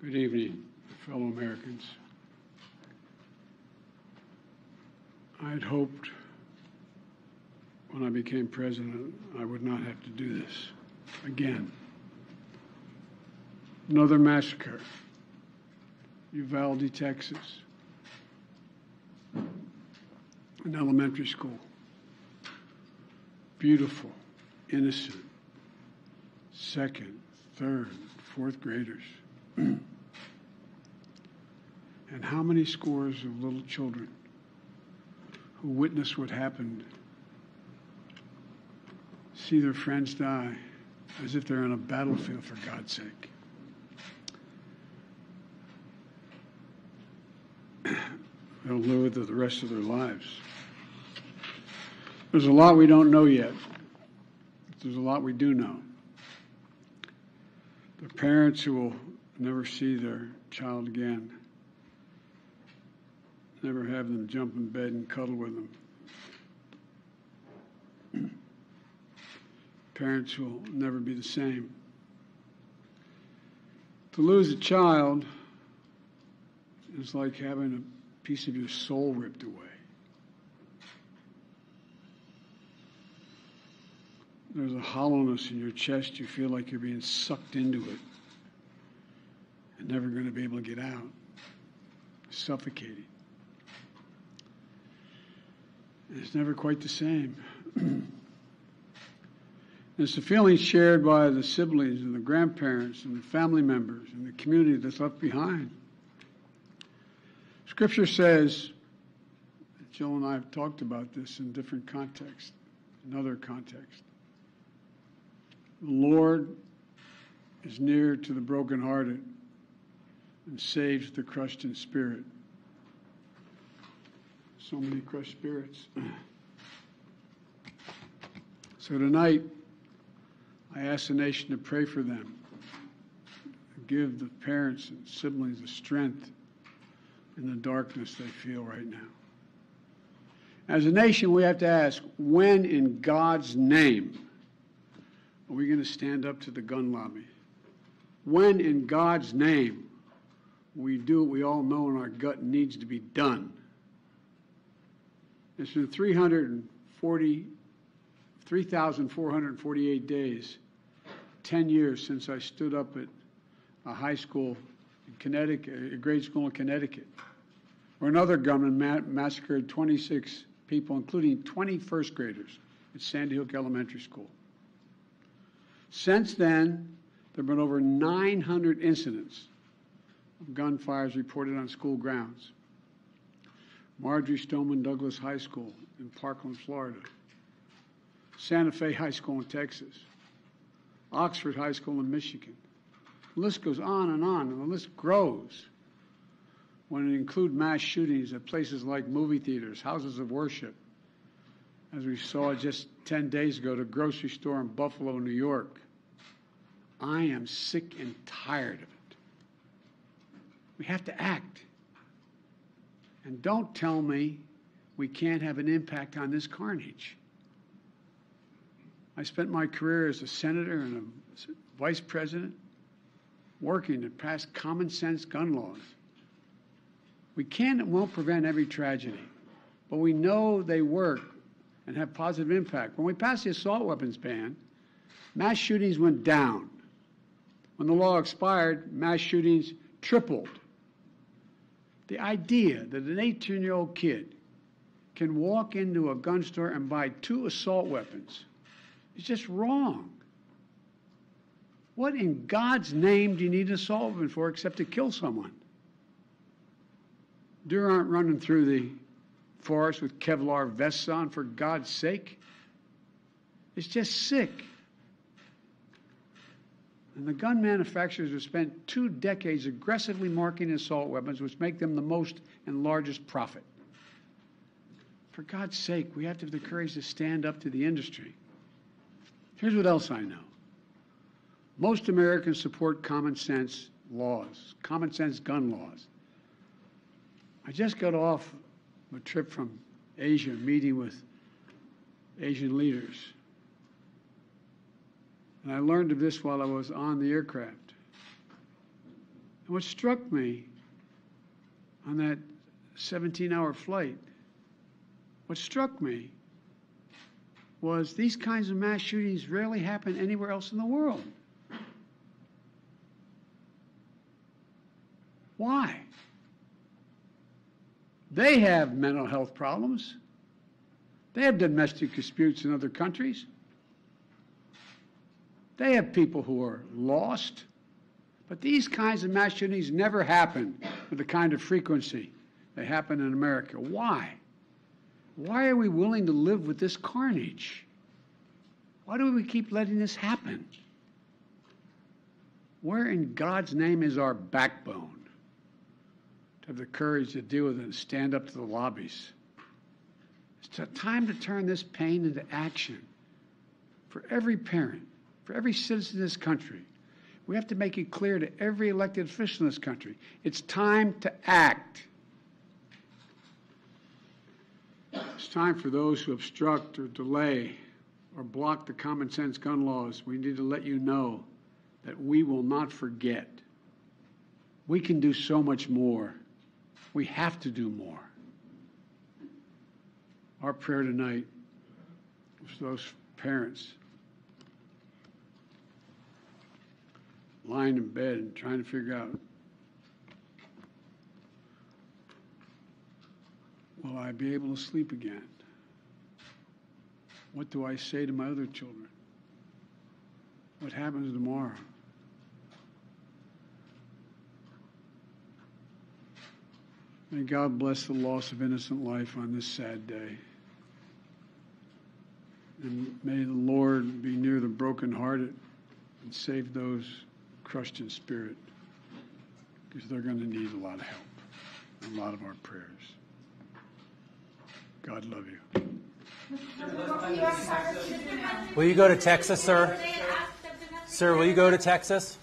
Good evening, fellow Americans. I had hoped when I became president I would not have to do this again. Another massacre, Yuvarde, Texas, an elementary school. Beautiful, innocent, second, third, fourth graders. And how many scores of little children who witness what happened see their friends die as if they're on a battlefield, for God's sake. They'll live with it the rest of their lives. There's a lot we don't know yet. There's a lot we do know. The parents who will never see their child again, never have them jump in bed and cuddle with them. Parents who will never be the same. To lose a child is like having a piece of your soul ripped away. There's a hollowness in your chest. You feel like you're being sucked into it and never going to be able to get out. Suffocating. It's never quite the same. It's the feeling shared by the siblings and the grandparents and the family members and the community that's left behind. Scripture says, Jill and I have talked about this in different contexts, in other contexts. The Lord is near to the brokenhearted and saves the crushed in spirit. So many crushed spirits. So tonight, I ask the nation to pray for them. Give the parents and siblings the strength in the darkness they feel right now. As a nation, we have to ask, when in God's name are we going to stand up to the gun lobby? When in God's name we do what we all know in our gut needs to be done? It's been 3,448 days, 10 years since I stood up at a high school in Connecticut, a grade school in Connecticut, where another gunman massacred 26 people, including 20 first graders at Sandy Hook Elementary School. Since then, there have been over 900 incidents of gunfires reported on school grounds. Marjorie Stoneman Douglas High School in Parkland, Florida. Santa Fe High School in Texas. Oxford High School in Michigan. The list goes on, and the list grows when it includes mass shootings at places like movie theaters, houses of worship, as we saw just 10 days ago, at a grocery store in Buffalo, New York. I am sick and tired of it. We have to act. And don't tell me we can't have an impact on this carnage. I spent my career as a senator and a vice president working to pass common sense gun laws. We can and won't prevent every tragedy, but we know they work and have positive impact. When we passed the assault weapons ban, mass shootings went down. When the law expired, mass shootings tripled. The idea that an 18-year-old kid can walk into a gun store and buy 2 assault weapons is just wrong. What in God's name do you need an assault weapon for except to kill someone? Deer aren't running through the forest with Kevlar vests on, for God's sake. It's just sick. And the gun manufacturers have spent 2 decades aggressively marketing assault weapons, which make them the most and largest profit. For God's sake, we have to have the courage to stand up to the industry. Here's what else I know. Most Americans support common sense laws, common sense gun laws. I just got off a trip from Asia, meeting with Asian leaders. And I learned of this while I was on the aircraft. And what struck me on that 17-hour flight, what struck me was these kinds of mass shootings rarely happen anywhere else in the world. Why? They have mental health problems. They have domestic disputes in other countries. They have people who are lost. But these kinds of mass shootings never happen with the kind of frequency they happen in America. Why? Why are we willing to live with this carnage? Why do we keep letting this happen? Where in God's name is our backbone to have the courage to deal with it and stand up to the lobbies? It's time to turn this pain into action for every parent, for every citizen in this country. We have to make it clear to every elected official in this country. It's time to act. It's time for those who obstruct or delay or block the common sense gun laws. We need to let you know that we will not forget. We can do so much more. We have to do more. Our prayer tonight is for those parents lying in bed and trying to figure out, will I be able to sleep again? What do I say to my other children? What happens tomorrow? May God bless the loss of innocent life on this sad day. And may the Lord be near the brokenhearted and save those crushed in spirit, because they're going to need a lot of help and a lot of our prayers. God love you. Will you go to Texas, sir? Sir, will you go to Texas?